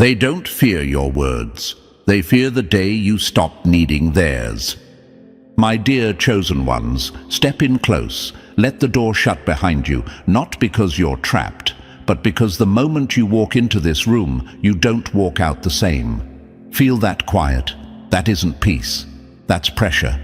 They don't fear your words. They fear the day you stop needing theirs. My dear chosen ones, step in close. Let the door shut behind you, not because you're trapped, but because the moment you walk into this room, you don't walk out the same. Feel that quiet. That isn't peace. That's pressure.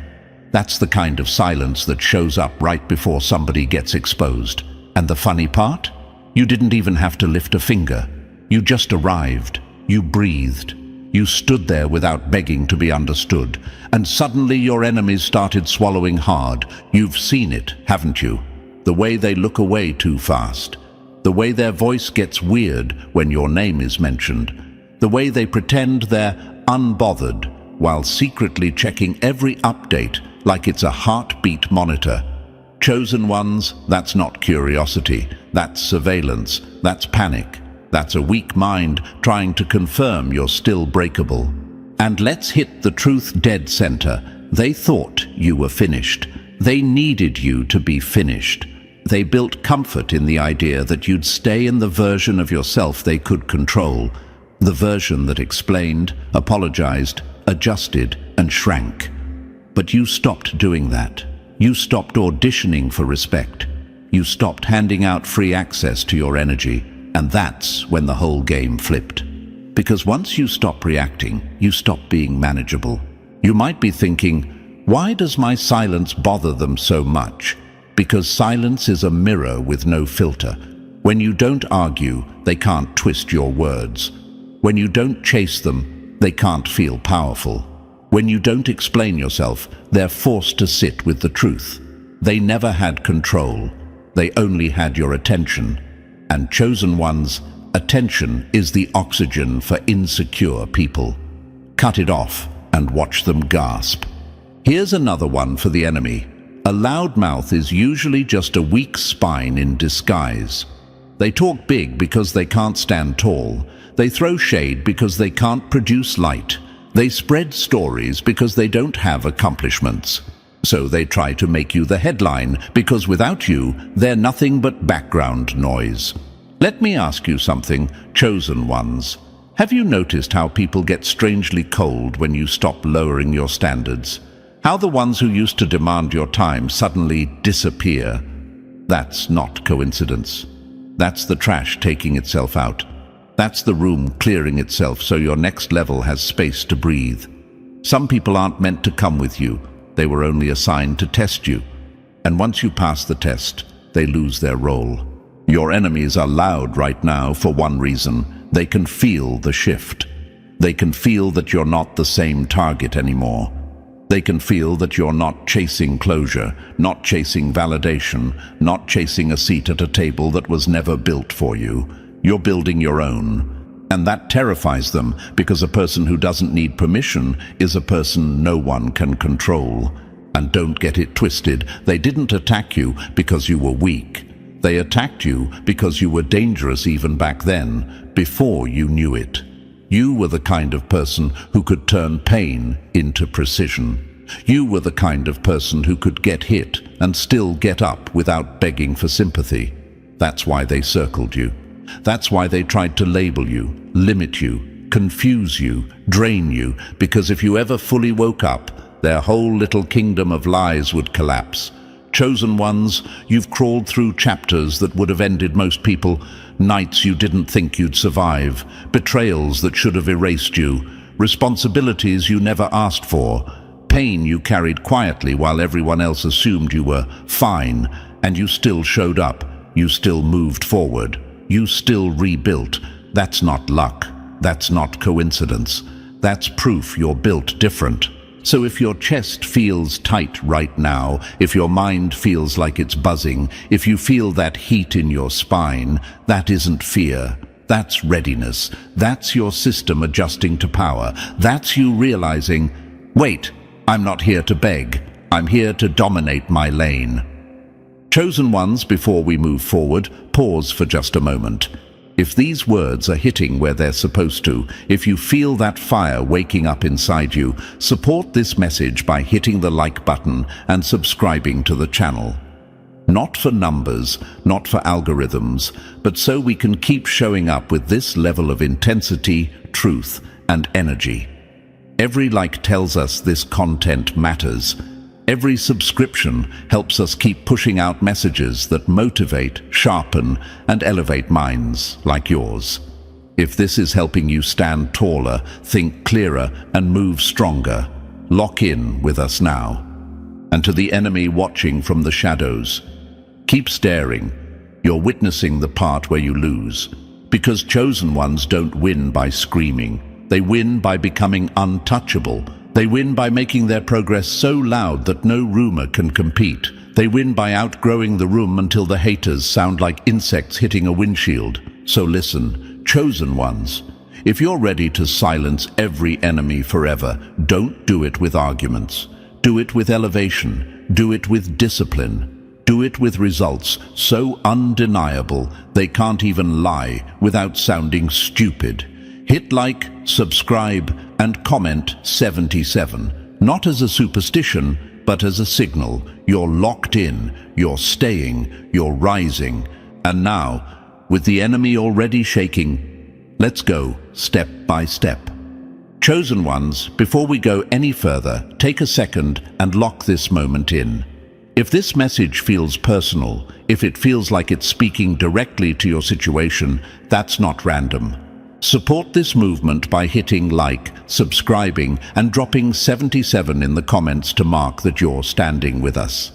That's the kind of silence that shows up right before somebody gets exposed. And the funny part? You didn't even have to lift a finger. You just arrived. You breathed. You stood there without begging to be understood. And suddenly your enemies started swallowing hard. You've seen it, haven't you? The way they look away too fast. The way their voice gets weird when your name is mentioned. The way they pretend they're unbothered while secretly checking every update like it's a heartbeat monitor. Chosen ones, that's not curiosity. That's surveillance. That's panic. That's a weak mind trying to confirm you're still breakable. And let's hit the truth dead center. They thought you were finished. They needed you to be finished. They built comfort in the idea that you'd stay in the version of yourself they could control. The version that explained, apologized, adjusted, and shrank. But you stopped doing that. You stopped auditioning for respect. You stopped handing out free access to your energy. And that's when the whole game flipped. Because once you stop reacting, you stop being manageable. You might be thinking, why does my silence bother them so much? Because silence is a mirror with no filter. When you don't argue, they can't twist your words. When you don't chase them, they can't feel powerful. When you don't explain yourself, they're forced to sit with the truth. They never had control. They only had your attention. And chosen ones, attention is the oxygen for insecure people. Cut it off and watch them gasp. Here's another one for the enemy. A loud mouth is usually just a weak spine in disguise. They talk big because they can't stand tall. They throw shade because they can't produce light. They spread stories because they don't have accomplishments. So they try to make you the headline, because without you, they're nothing but background noise. Let me ask you something, chosen ones. Have you noticed how people get strangely cold when you stop lowering your standards? How the ones who used to demand your time suddenly disappear? That's not coincidence. That's the trash taking itself out. That's the room clearing itself so your next level has space to breathe. Some people aren't meant to come with you. They were only assigned to test you. And once you pass the test, they lose their role. Your enemies are loud right now for one reason. They can feel the shift. They can feel that you're not the same target anymore. They can feel that you're not chasing closure, not chasing validation, not chasing a seat at a table that was never built for you. You're building your own. And that terrifies them, because a person who doesn't need permission is a person no one can control. And don't get it twisted, they didn't attack you because you were weak. They attacked you because you were dangerous even back then, before you knew it. You were the kind of person who could turn pain into precision. You were the kind of person who could get hit and still get up without begging for sympathy. That's why they circled you. That's why they tried to label you, limit you, confuse you, drain you, because if you ever fully woke up, their whole little kingdom of lies would collapse. Chosen ones, you've crawled through chapters that would have ended most people, nights you didn't think you'd survive, betrayals that should have erased you, responsibilities you never asked for, pain you carried quietly while everyone else assumed you were fine, and you still showed up, you still moved forward. You still rebuilt. That's not luck. That's not coincidence. That's proof you're built different. So if your chest feels tight right now, if your mind feels like it's buzzing, if you feel that heat in your spine, that isn't fear. That's readiness. That's your system adjusting to power. That's you realizing, wait, I'm not here to beg. I'm here to dominate my lane. Chosen ones, before we move forward, pause for just a moment. If these words are hitting where they're supposed to, if you feel that fire waking up inside you, support this message by hitting the like button and subscribing to the channel. Not for numbers, not for algorithms, but so we can keep showing up with this level of intensity, truth and energy. Every like tells us this content matters. Every subscription helps us keep pushing out messages that motivate, sharpen, and elevate minds like yours. If this is helping you stand taller, think clearer, and move stronger, lock in with us now. And to the enemy watching from the shadows, keep staring. You're witnessing the part where you lose. Because chosen ones don't win by screaming. They win by becoming untouchable. They win by making their progress so loud that no rumor can compete. They win by outgrowing the room until the haters sound like insects hitting a windshield. So listen, chosen ones, if you're ready to silence every enemy forever, don't do it with arguments. Do it with elevation. Do it with discipline. Do it with results so undeniable they can't even lie without sounding stupid. Hit like, subscribe, and comment 77, not as a superstition, but as a signal. You're locked in, you're staying, you're rising. And now, with the enemy already shaking, let's go step by step. Chosen ones, before we go any further, take a second and lock this moment in. If this message feels personal, if it feels like it's speaking directly to your situation, that's not random. Support this movement by hitting like, subscribing, and dropping 77 in the comments to mark that you're standing with us.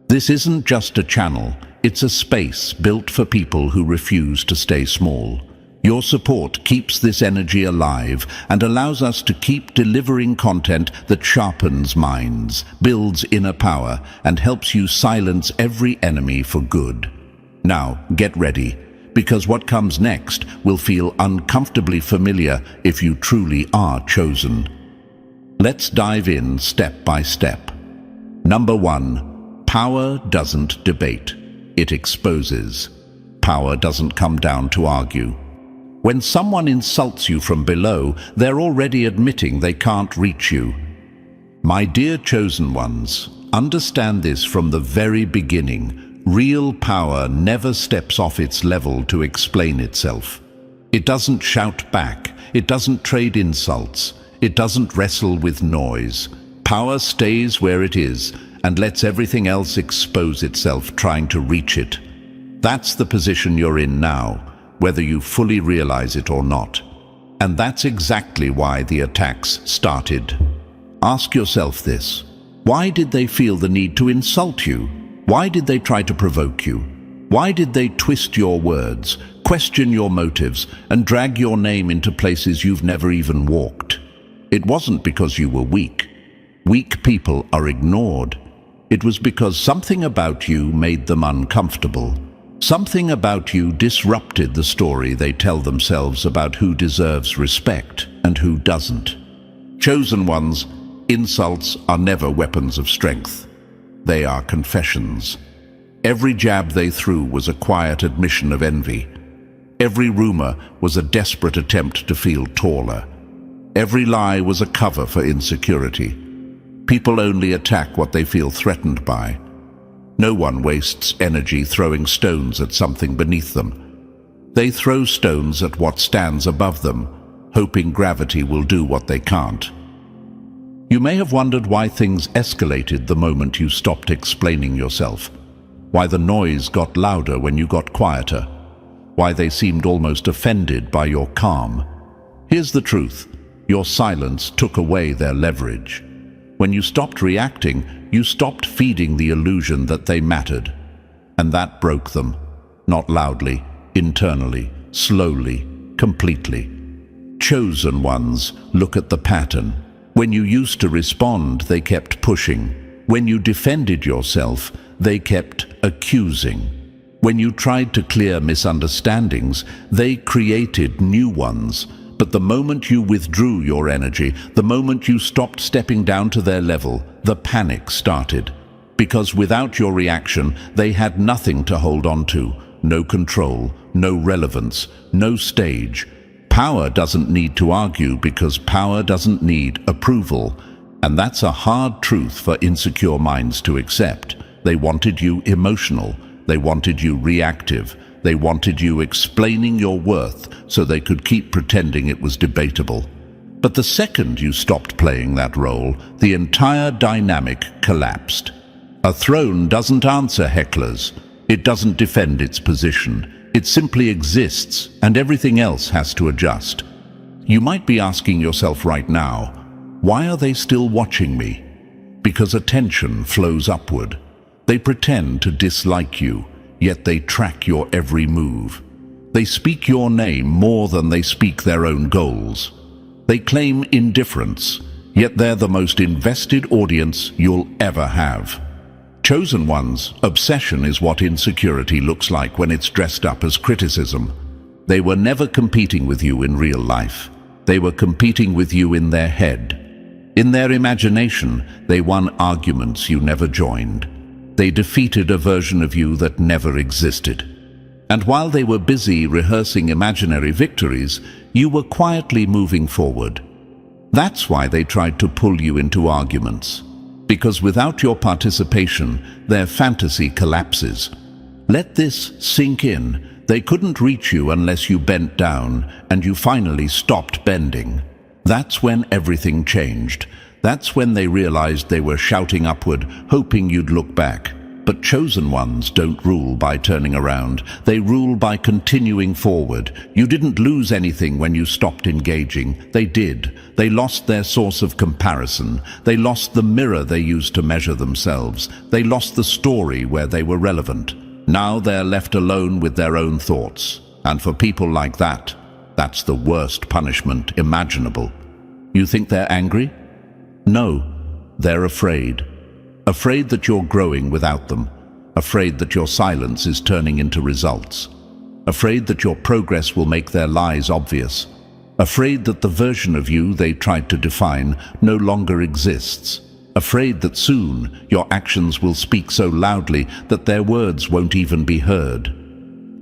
This isn't just a channel, it's a space built for people who refuse to stay small. Your support keeps this energy alive and allows us to keep delivering content that sharpens minds, builds inner power, and helps you silence every enemy for good. Now, get ready, because what comes next will feel uncomfortably familiar if you truly are chosen. Let's dive in step by step. Number 1, power doesn't debate, it exposes. Power doesn't come down to argue. When someone insults you from below, they're already admitting they can't reach you. My dear chosen ones, understand this from the very beginning. Real power never steps off its level to explain itself. It doesn't shout back. It doesn't trade insults. It doesn't wrestle with noise. Power stays where it is and lets everything else expose itself trying to reach it. That's the position you're in now, whether you fully realize it or not. And that's exactly why the attacks started. Ask yourself this: why did they feel the need to insult you? Why did they try to provoke you? Why did they twist your words, question your motives, and drag your name into places you've never even walked? It wasn't because you were weak. Weak people are ignored. It was because something about you made them uncomfortable. Something about you disrupted the story they tell themselves about who deserves respect and who doesn't. Chosen ones, insults are never weapons of strength. They are confessions. Every jab they threw was a quiet admission of envy. Every rumor was a desperate attempt to feel taller. Every lie was a cover for insecurity. People only attack what they feel threatened by. No one wastes energy throwing stones at something beneath them. They throw stones at what stands above them, hoping gravity will do what they can't. You may have wondered why things escalated the moment you stopped explaining yourself, why the noise got louder when you got quieter, why they seemed almost offended by your calm. Here's the truth: your silence took away their leverage. When you stopped reacting, you stopped feeding the illusion that they mattered. And that broke them, not loudly, internally, slowly, completely. Chosen ones, look at the pattern. When you used to respond, they kept pushing. When you defended yourself, they kept accusing. When you tried to clear misunderstandings, they created new ones. But the moment you withdrew your energy, the moment you stopped stepping down to their level, the panic started. Because without your reaction, they had nothing to hold on to. No control, no relevance, no stage. Power doesn't need to argue because power doesn't need approval. And that's a hard truth for insecure minds to accept. They wanted you emotional. They wanted you reactive. They wanted you explaining your worth so they could keep pretending it was debatable. But the second you stopped playing that role, the entire dynamic collapsed. A throne doesn't answer hecklers. It doesn't defend its position. It simply exists, and everything else has to adjust. You might be asking yourself right now, why are they still watching me? Because attention flows upward. They pretend to dislike you, yet they track your every move. They speak your name more than they speak their own goals. They claim indifference, yet they're the most invested audience you'll ever have. Chosen ones' obsession is what insecurity looks like when it's dressed up as criticism. They were never competing with you in real life. They were competing with you in their head. In their imagination, they won arguments you never joined. They defeated a version of you that never existed. And while they were busy rehearsing imaginary victories, you were quietly moving forward. That's why they tried to pull you into arguments. Because without your participation, their fantasy collapses. Let this sink in. They couldn't reach you unless you bent down, and you finally stopped bending. That's when everything changed. That's when they realized they were shouting upward, hoping you'd look back. But chosen ones don't rule by turning around. They rule by continuing forward. You didn't lose anything when you stopped engaging. They did. They lost their source of comparison. They lost the mirror they used to measure themselves. They lost the story where they were relevant. Now they're left alone with their own thoughts. And for people like that, that's the worst punishment imaginable. You think they're angry? No, they're afraid. Afraid that you're growing without them. Afraid that your silence is turning into results. Afraid that your progress will make their lies obvious. Afraid that the version of you they tried to define no longer exists. Afraid that soon your actions will speak so loudly that their words won't even be heard.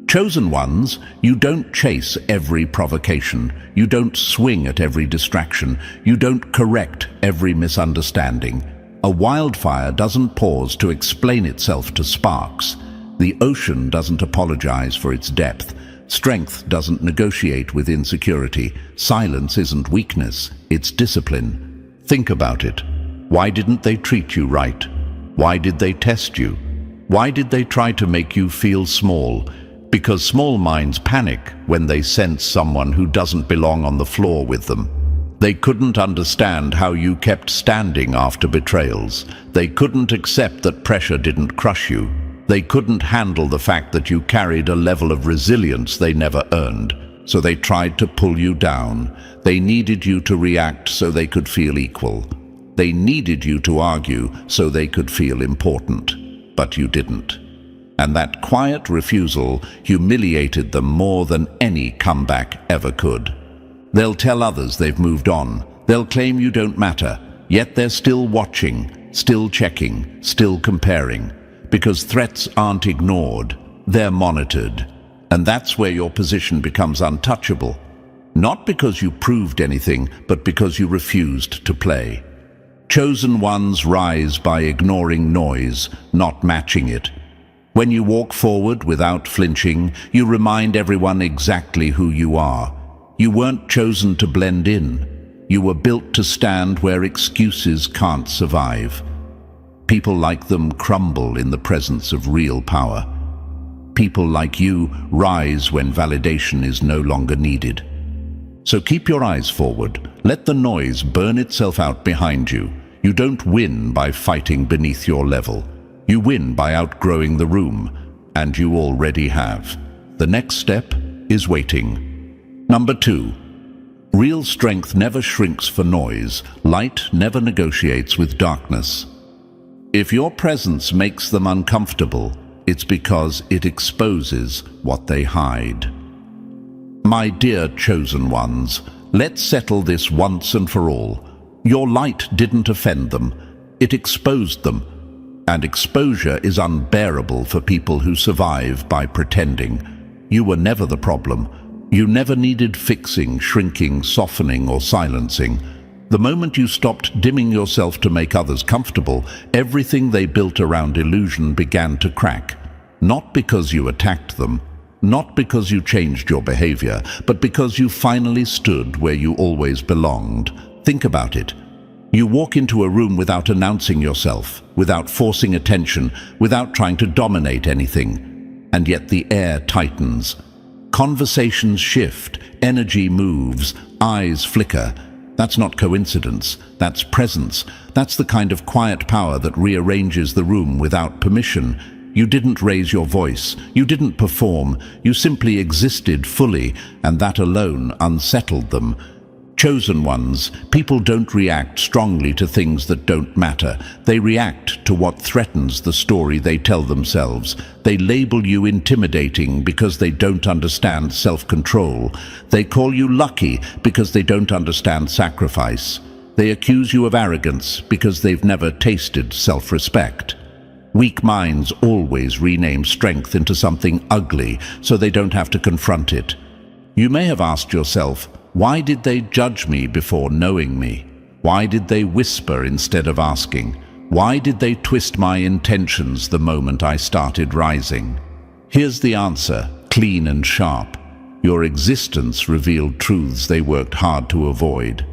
Chosen ones, you don't chase every provocation. You don't swing at every distraction. You don't correct every misunderstanding. A wildfire doesn't pause to explain itself to sparks. The ocean doesn't apologize for its depth. Strength doesn't negotiate with insecurity. Silence isn't weakness, it's discipline. Think about it. Why didn't they treat you right? Why did they test you? Why did they try to make you feel small? Because small minds panic when they sense someone who doesn't belong on the floor with them. They couldn't understand how you kept standing after betrayals. They couldn't accept that pressure didn't crush you. They couldn't handle the fact that you carried a level of resilience they never earned. So they tried to pull you down. They needed you to react so they could feel equal. They needed you to argue so they could feel important. But you didn't. And that quiet refusal humiliated them more than any comeback ever could. They'll tell others they've moved on. They'll claim you don't matter, yet they're still watching, still checking, still comparing. Because threats aren't ignored, they're monitored. And that's where your position becomes untouchable. Not because you proved anything, but because you refused to play. Chosen ones rise by ignoring noise, not matching it. When you walk forward without flinching, you remind everyone exactly who you are. You weren't chosen to blend in. You were built to stand where excuses can't survive. People like them crumble in the presence of real power. People like you rise when validation is no longer needed. So keep your eyes forward. Let the noise burn itself out behind you. You don't win by fighting beneath your level. You win by outgrowing the room, and you already have. The next step is waiting. Number 2. Real strength never shrinks for noise. Light never negotiates with darkness. If your presence makes them uncomfortable, it's because it exposes what they hide. My dear chosen ones, let's settle this once and for all. Your light didn't offend them. It exposed them. And exposure is unbearable for people who survive by pretending. You were never the problem. You never needed fixing, shrinking, softening, or silencing. The moment you stopped dimming yourself to make others comfortable, everything they built around illusion began to crack. Not because you attacked them, Not because you changed your behavior, but because you finally stood where you always belonged. Think about it. You walk into a room without announcing yourself, without forcing attention, without trying to dominate anything. And yet the air tightens. Conversations shift, energy moves, eyes flicker. That's not coincidence, that's presence. That's the kind of quiet power that rearranges the room without permission. You didn't raise your voice, you didn't perform, you simply existed fully, and that alone unsettled them. Chosen ones, people don't react strongly to things that don't matter. They react to what threatens the story they tell themselves. They label you intimidating because they don't understand self-control. They call you lucky because they don't understand sacrifice. They accuse you of arrogance because they've never tasted self-respect. Weak minds always rename strength into something ugly so they don't have to confront it. You may have asked yourself, why did they judge me before knowing me? Why did they whisper instead of asking? Why did they twist my intentions the moment I started rising? Here's the answer, clean and sharp. Your existence revealed truths they worked hard to avoid.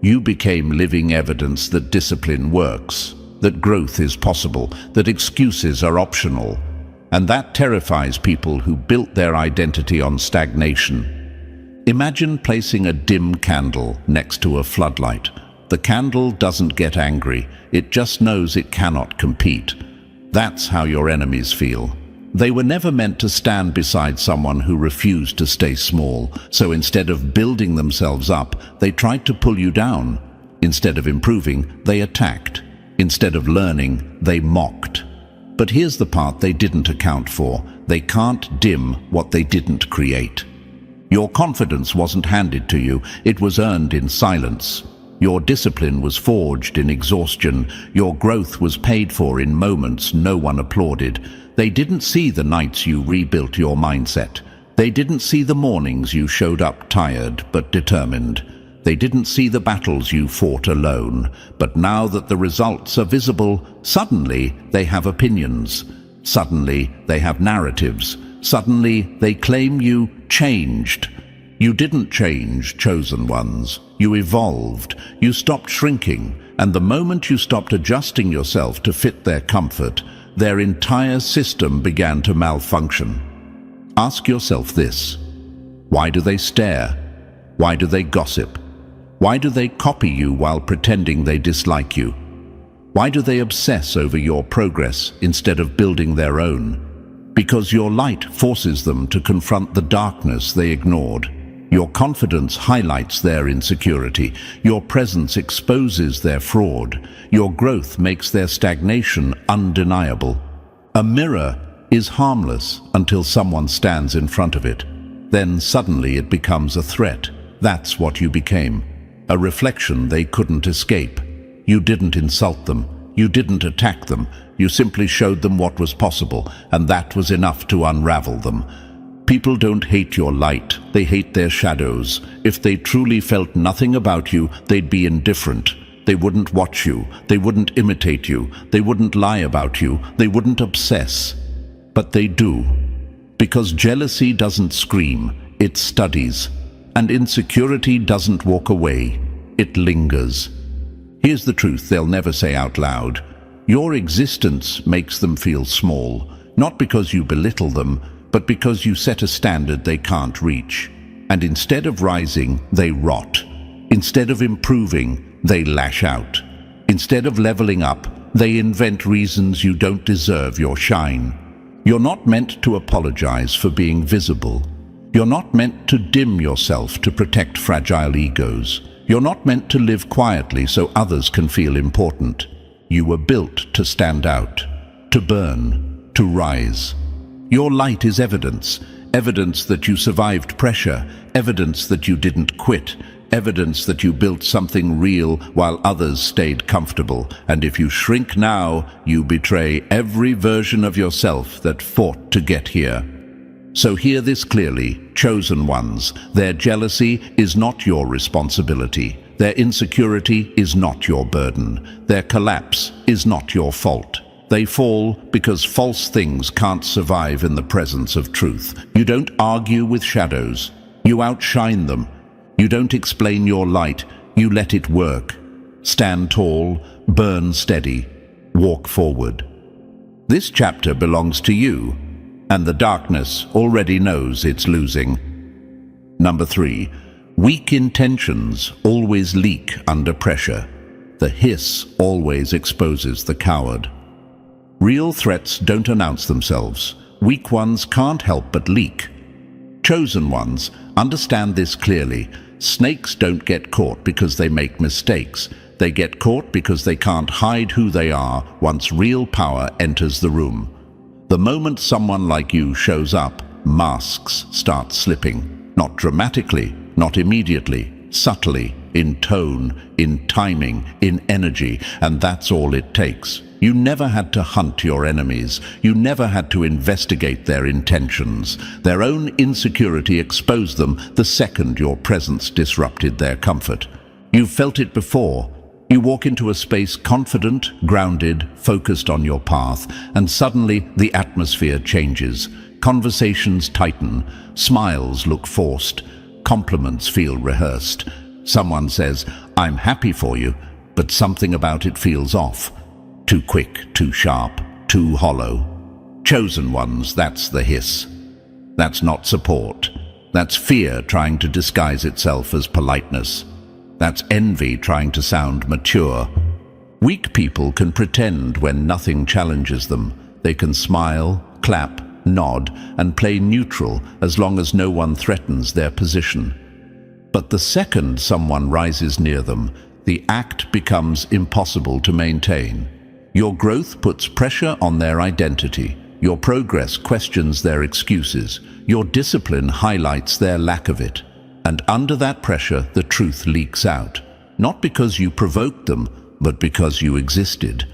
You became living evidence that discipline works, that growth is possible, that excuses are optional. And that terrifies people who built their identity on stagnation. Imagine placing a dim candle next to a floodlight. The candle doesn't get angry, it just knows it cannot compete. That's how your enemies feel. They were never meant to stand beside someone who refused to stay small, so instead of building themselves up, they tried to pull you down. Instead of improving, they attacked. Instead of learning, they mocked. But here's the part they didn't account for. They can't dim what they didn't create. Your confidence wasn't handed to you, it was earned in silence. Your discipline was forged in exhaustion. Your growth was paid for in moments no one applauded. They didn't see the nights you rebuilt your mindset. They didn't see the mornings you showed up tired but determined. They didn't see the battles you fought alone. But now that the results are visible, suddenly they have opinions. Suddenly they have narratives. Suddenly they claim you changed. You didn't change, chosen ones. You evolved. You stopped shrinking. And the moment you stopped adjusting yourself to fit their comfort, their entire system began to malfunction. Ask yourself this. Why do they stare? Why do they gossip? Why do they copy you while pretending they dislike you? Why do they obsess over your progress instead of building their own? Because your light forces them to confront the darkness they ignored. Your confidence highlights their insecurity. Your presence exposes their fraud. Your growth makes their stagnation undeniable. A mirror is harmless until someone stands in front of it. Then suddenly it becomes a threat. That's what you became. A reflection they couldn't escape. You didn't insult them. You didn't attack them. You simply showed them what was possible, and that was enough to unravel them. People don't hate your light, they hate their shadows. If they truly felt nothing about you, they'd be indifferent. They wouldn't watch you, they wouldn't imitate you, they wouldn't lie about you, they wouldn't obsess. But they do. Because jealousy doesn't scream, it studies. And insecurity doesn't walk away, it lingers. Here's the truth they'll never say out loud. Your existence makes them feel small, not because you belittle them, but because you set a standard they can't reach. And instead of rising, they rot. Instead of improving, they lash out. Instead of leveling up, they invent reasons you don't deserve your shine. You're not meant to apologize for being visible. You're not meant to dim yourself to protect fragile egos. You're not meant to live quietly so others can feel important. You were built to stand out, to burn, to rise. Your light is evidence, evidence that you survived pressure, evidence that you didn't quit, evidence that you built something real while others stayed comfortable. And if you shrink now, you betray every version of yourself that fought to get here. So hear this clearly, chosen ones. Their jealousy is not your responsibility. Their insecurity is not your burden. Their collapse is not your fault. They fall because false things can't survive in the presence of truth. You don't argue with shadows. You outshine them. You don't explain your light. You let it work. Stand tall, burn steady, walk forward. This chapter belongs to you, and the darkness already knows it's losing. Number 3. Weak intentions always leak under pressure. The hiss always exposes the coward. Real threats don't announce themselves. Weak ones can't help but leak. Chosen ones understand this clearly. Snakes don't get caught because they make mistakes. They get caught because they can't hide who they are once real power enters the room. The moment someone like you shows up, masks start slipping. Not dramatically, not immediately, subtly, in tone, in timing, in energy, and that's all it takes. You never had to hunt your enemies. You never had to investigate their intentions. Their own insecurity exposed them the second your presence disrupted their comfort. You've felt it before. You walk into a space confident, grounded, focused on your path, and suddenly the atmosphere changes. Conversations tighten, smiles look forced, compliments feel rehearsed. Someone says, "I'm happy for you," but something about it feels off. Too quick, too sharp, too hollow. Chosen ones, that's the hiss. That's not support. That's fear trying to disguise itself as politeness. That's envy trying to sound mature. Weak people can pretend when nothing challenges them. They can smile, clap, nod, and play neutral as long as no one threatens their position. But the second someone rises near them, the act becomes impossible to maintain. Your growth puts pressure on their identity. Your progress questions their excuses. Your discipline highlights their lack of it. And under that pressure, the truth leaks out. Not because you provoked them, but because you existed.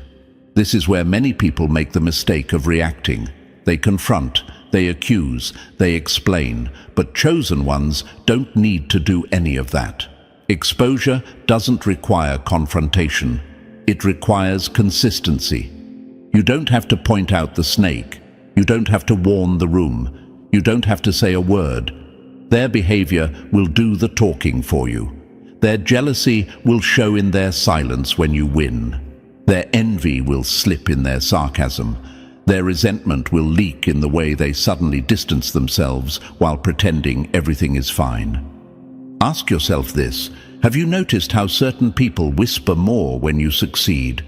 This is where many people make the mistake of reacting. They confront, they accuse, they explain, but chosen ones don't need to do any of that. Exposure doesn't require confrontation. It requires consistency. You don't have to point out the snake. You don't have to warn the room. You don't have to say a word. Their behavior will do the talking for you. Their jealousy will show in their silence when you win. Their envy will slip in their sarcasm. Their resentment will leak in the way they suddenly distance themselves while pretending everything is fine. Ask yourself this: have you noticed how certain people whisper more when you succeed?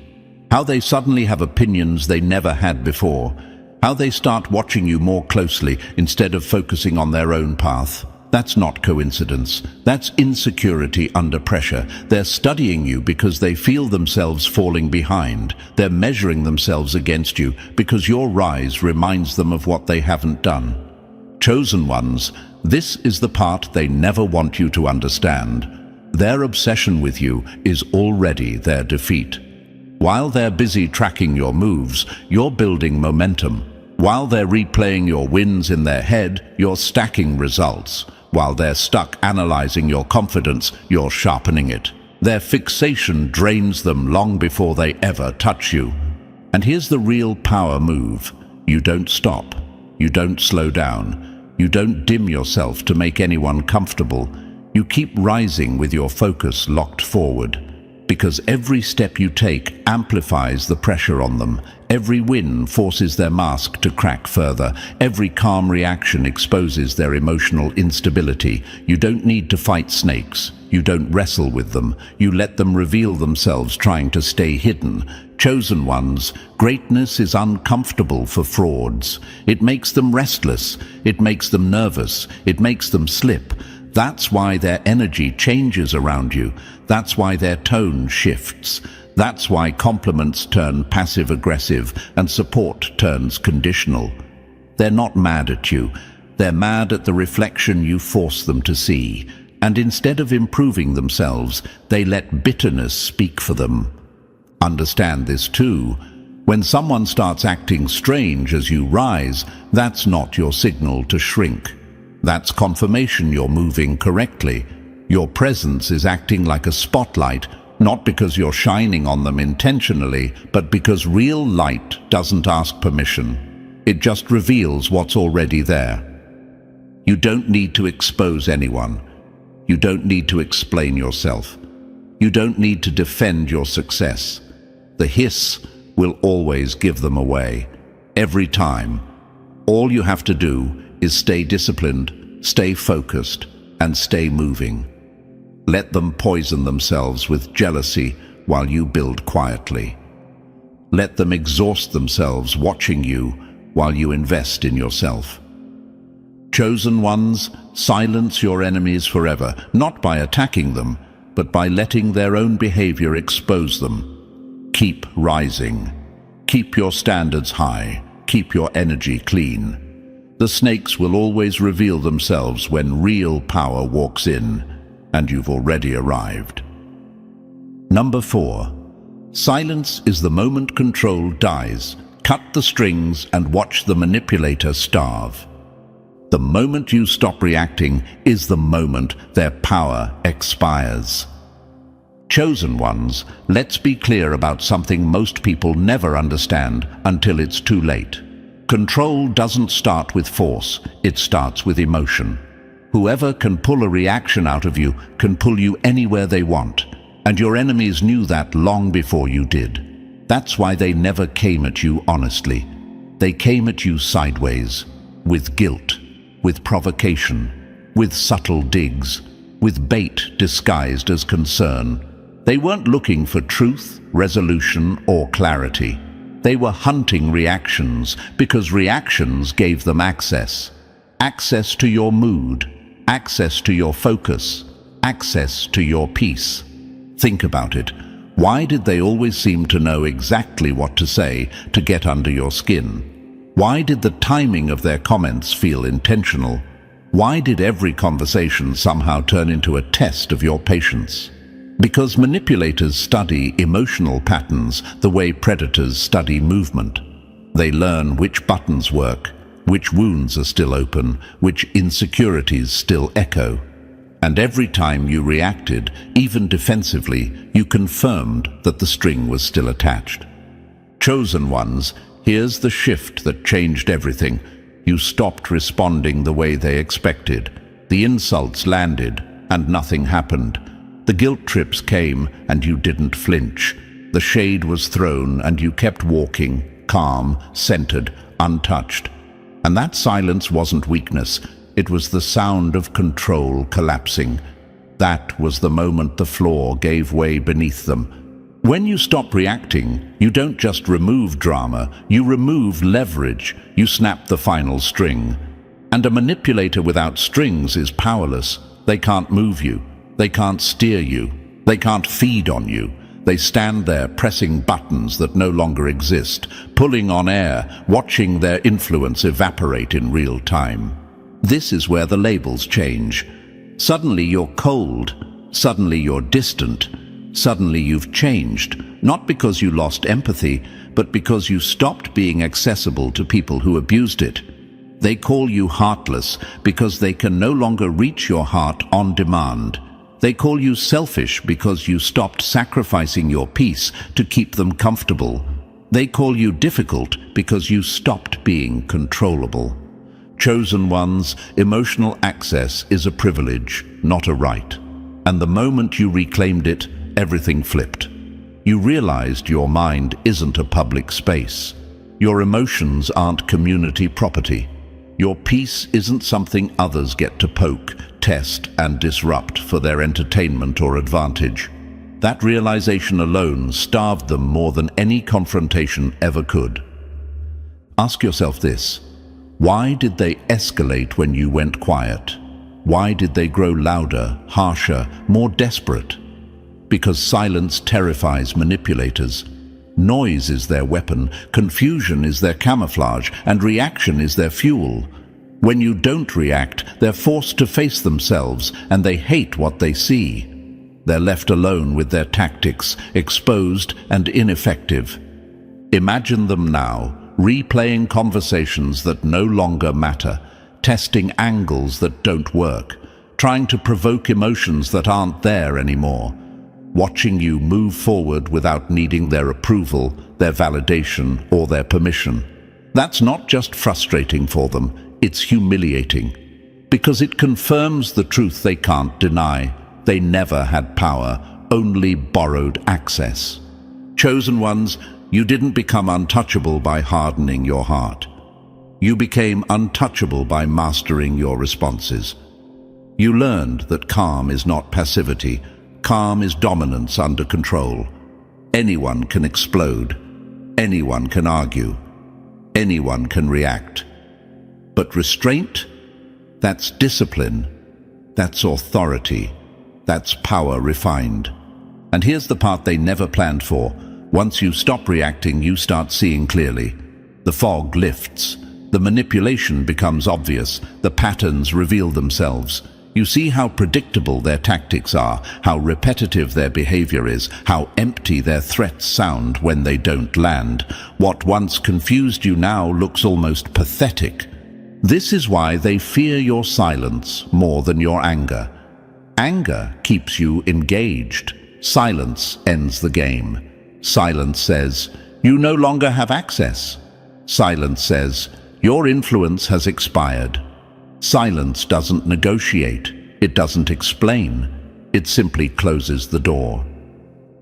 How they suddenly have opinions they never had before? How they start watching you more closely instead of focusing on their own path? That's not coincidence. That's insecurity under pressure. They're studying you because they feel themselves falling behind. They're measuring themselves against you because your rise reminds them of what they haven't done. Chosen ones, this is the part they never want you to understand. Their obsession with you is already their defeat. While they're busy tracking your moves, you're building momentum. While they're replaying your wins in their head, you're stacking results. While they're stuck analyzing your confidence, you're sharpening it. Their fixation drains them long before they ever touch you. And here's the real power move. You don't stop. You don't slow down. You don't dim yourself to make anyone comfortable. You keep rising with your focus locked forward. Because every step you take amplifies the pressure on them. Every win forces their mask to crack further. Every calm reaction exposes their emotional instability. You don't need to fight snakes. You don't wrestle with them. You let them reveal themselves trying to stay hidden. Chosen ones, greatness is uncomfortable for frauds. It makes them restless. It makes them nervous. It makes them slip. That's why their energy changes around you. That's why their tone shifts. That's why compliments turn passive-aggressive and support turns conditional. They're not mad at you. They're mad at the reflection you force them to see. And instead of improving themselves, they let bitterness speak for them. Understand this too. When someone starts acting strange as you rise, that's not your signal to shrink. That's confirmation you're moving correctly. Your presence is acting like a spotlight, not because you're shining on them intentionally, but because real light doesn't ask permission. It just reveals what's already there. You don't need to expose anyone. You don't need to explain yourself. You don't need to defend your success. The hiss will always give them away. Every time. All you have to do is stay disciplined, stay focused, and stay moving. Let them poison themselves with jealousy while you build quietly. Let them exhaust themselves watching you while you invest in yourself. Chosen ones, silence your enemies forever, not by attacking them, but by letting their own behavior expose them. Keep rising. Keep your standards high. Keep your energy clean. The snakes will always reveal themselves when real power walks in, and you've already arrived. Number 4. Silence is the moment control dies. Cut the strings and watch the manipulator starve. The moment you stop reacting is the moment their power expires. Chosen ones, let's be clear about something most people never understand until it's too late. Control doesn't start with force, it starts with emotion. Whoever can pull a reaction out of you can pull you anywhere they want, and your enemies knew that long before you did. That's why they never came at you honestly. They came at you sideways, with guilt, with provocation, with subtle digs, with bait disguised as concern. They weren't looking for truth, resolution, or clarity. They were hunting reactions because reactions gave them access. Access to your mood, access to your focus, access to your peace. Think about it. Why did they always seem to know exactly what to say to get under your skin? Why did the timing of their comments feel intentional? Why did every conversation somehow turn into a test of your patience? Because manipulators study emotional patterns the way predators study movement. They learn which buttons work, which wounds are still open, which insecurities still echo. And every time you reacted, even defensively, you confirmed that the string was still attached. Chosen ones, here's the shift that changed everything. You stopped responding the way they expected. The insults landed, and nothing happened. The guilt trips came, and you didn't flinch. The shade was thrown, and you kept walking, calm, centered, untouched. And that silence wasn't weakness. It was the sound of control collapsing. That was the moment the floor gave way beneath them. When you stop reacting, you don't just remove drama, you remove leverage. You snap the final string. And a manipulator without strings is powerless. They can't move you. They can't steer you. They can't feed on you. They stand there pressing buttons that no longer exist, pulling on air, watching their influence evaporate in real time. This is where the labels change. Suddenly you're cold. Suddenly you're distant. Suddenly you've changed, not because you lost empathy, but because you stopped being accessible to people who abused it. They call you heartless because they can no longer reach your heart on demand. They call you selfish because you stopped sacrificing your peace to keep them comfortable. They call you difficult because you stopped being controllable. Chosen ones, emotional access is a privilege, not a right. And the moment you reclaimed it, everything flipped. You realized your mind isn't a public space. Your emotions aren't community property. Your peace isn't something others get to poke, test, and disrupt for their entertainment or advantage. That realization alone starved them more than any confrontation ever could. Ask yourself this: why did they escalate when you went quiet? Why did they grow louder, harsher, more desperate? Because silence terrifies manipulators. Noise is their weapon, confusion is their camouflage, and reaction is their fuel. When you don't react, they're forced to face themselves, and they hate what they see. They're left alone with their tactics, exposed and ineffective. Imagine them now, replaying conversations that no longer matter, testing angles that don't work, trying to provoke emotions that aren't there anymore. watching you move forward without needing their approval, their validation, or their permission. That's not just frustrating for them, it's humiliating. Because it confirms the truth they can't deny. They never had power, only borrowed access. Chosen ones, you didn't become untouchable by hardening your heart. You became untouchable by mastering your responses. You learned that calm is not passivity. Calm is dominance under control. Anyone can explode. Anyone can argue. Anyone can react. But restraint? That's discipline. That's authority. That's power refined. And here's the part they never planned for. Once you stop reacting, you start seeing clearly. The fog lifts. The manipulation becomes obvious. The patterns reveal themselves. You see how predictable their tactics are, how repetitive their behavior is, how empty their threats sound when they don't land. What once confused you now looks almost pathetic. This is why they fear your silence more than your anger. Anger keeps you engaged. Silence ends the game. Silence says, you no longer have access. Silence says, your influence has expired. Silence doesn't negotiate. It doesn't explain. It simply closes the door.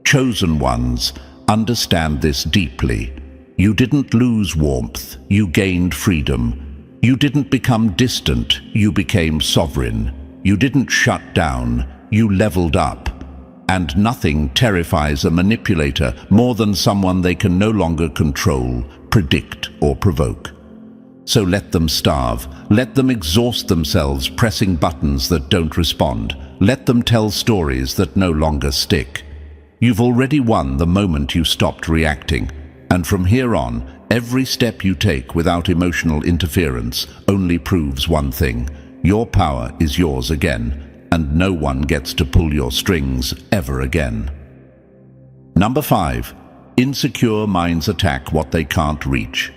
Chosen ones, understand this deeply. You didn't lose warmth. You gained freedom. You didn't become distant. You became sovereign. You didn't shut down. You leveled up. And nothing terrifies a manipulator more than someone they can no longer control, predict, or provoke. So let them starve. Let them exhaust themselves pressing buttons that don't respond. Let them tell stories that no longer stick. You've already won the moment you stopped reacting. And from here on, every step you take without emotional interference only proves one thing. Your power is yours again, and no one gets to pull your strings ever again. Number 5. Insecure minds attack what they can't reach.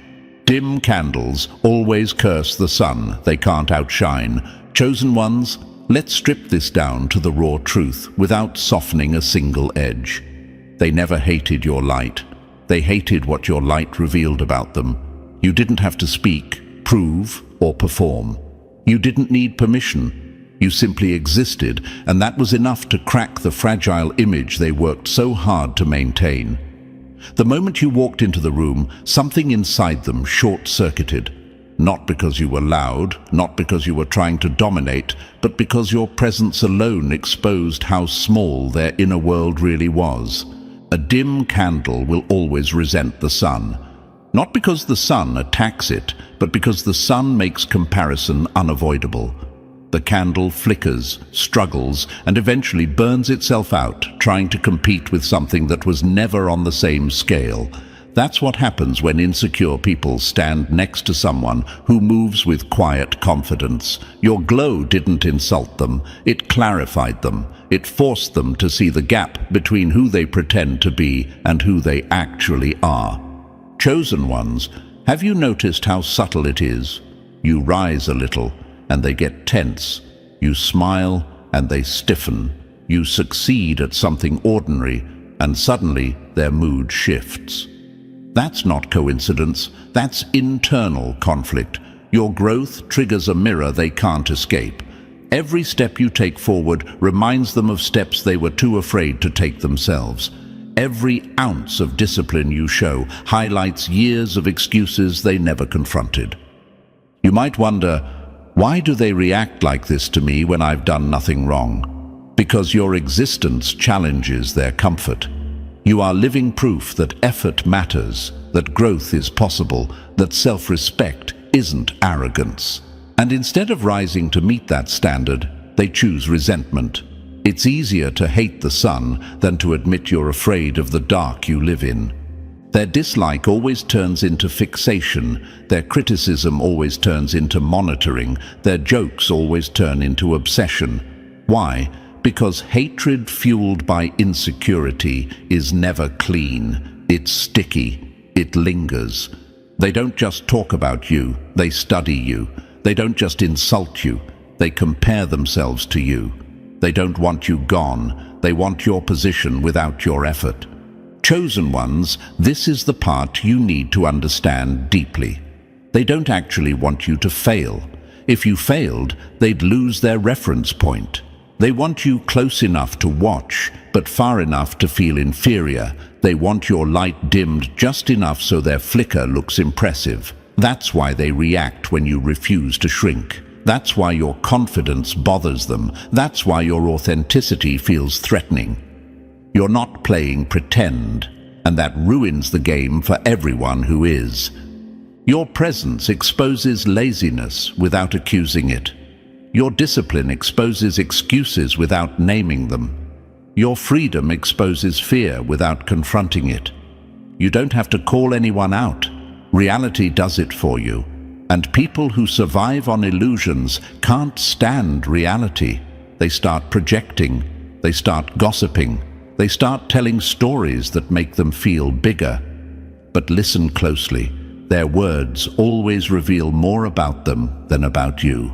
Dim candles always curse the sun they can't outshine. Chosen ones, let's strip this down to the raw truth without softening a single edge. They never hated your light. They hated what your light revealed about them. You didn't have to speak, prove, or perform. You didn't need permission. You simply existed, and that was enough to crack the fragile image they worked so hard to maintain. The moment you walked into the room, something inside them short-circuited. Not because you were loud, not because you were trying to dominate, but because your presence alone exposed how small their inner world really was. A dim candle will always resent the sun. Not because the sun attacks it, but because the sun makes comparison unavoidable. The candle flickers, struggles, and eventually burns itself out, trying to compete with something that was never on the same scale. That's what happens when insecure people stand next to someone who moves with quiet confidence. Your glow didn't insult them, it clarified them. It forced them to see the gap between who they pretend to be and who they actually are. Chosen ones, have you noticed how subtle it is? You rise a little, and they get tense. You smile, and they stiffen. You succeed at something ordinary, and suddenly their mood shifts. That's not coincidence, that's internal conflict. Your growth triggers a mirror they can't escape. Every step you take forward reminds them of steps they were too afraid to take themselves. Every ounce of discipline you show highlights years of excuses they never confronted. You might wonder, why do they react like this to me when I've done nothing wrong? Because your existence challenges their comfort. You are living proof that effort matters, that growth is possible, that self-respect isn't arrogance. And instead of rising to meet that standard, they choose resentment. It's easier to hate the sun than to admit you're afraid of the dark you live in. Their dislike always turns into fixation, their criticism always turns into monitoring, their jokes always turn into obsession. Why? Because hatred fueled by insecurity is never clean. It's sticky. It lingers. They don't just talk about you, they study you. They don't just insult you, they compare themselves to you. They don't want you gone, They want your position without your effort. Chosen ones, this is the part you need to understand deeply. They don't actually want you to fail. If you failed, they'd lose their reference point. They want you close enough to watch, but far enough to feel inferior. They want your light dimmed just enough so their flicker looks impressive. That's why they react when you refuse to shrink. That's why your confidence bothers them. That's why your authenticity feels threatening. You're not playing pretend, and that ruins the game for everyone who is. Your presence exposes laziness without accusing it. Your discipline exposes excuses without naming them. Your freedom exposes fear without confronting it. You don't have to call anyone out. Reality does it for you. And people who survive on illusions can't stand reality. They start projecting. They start gossiping. They start telling stories that make them feel bigger. But listen closely. Their words always reveal more about them than about you.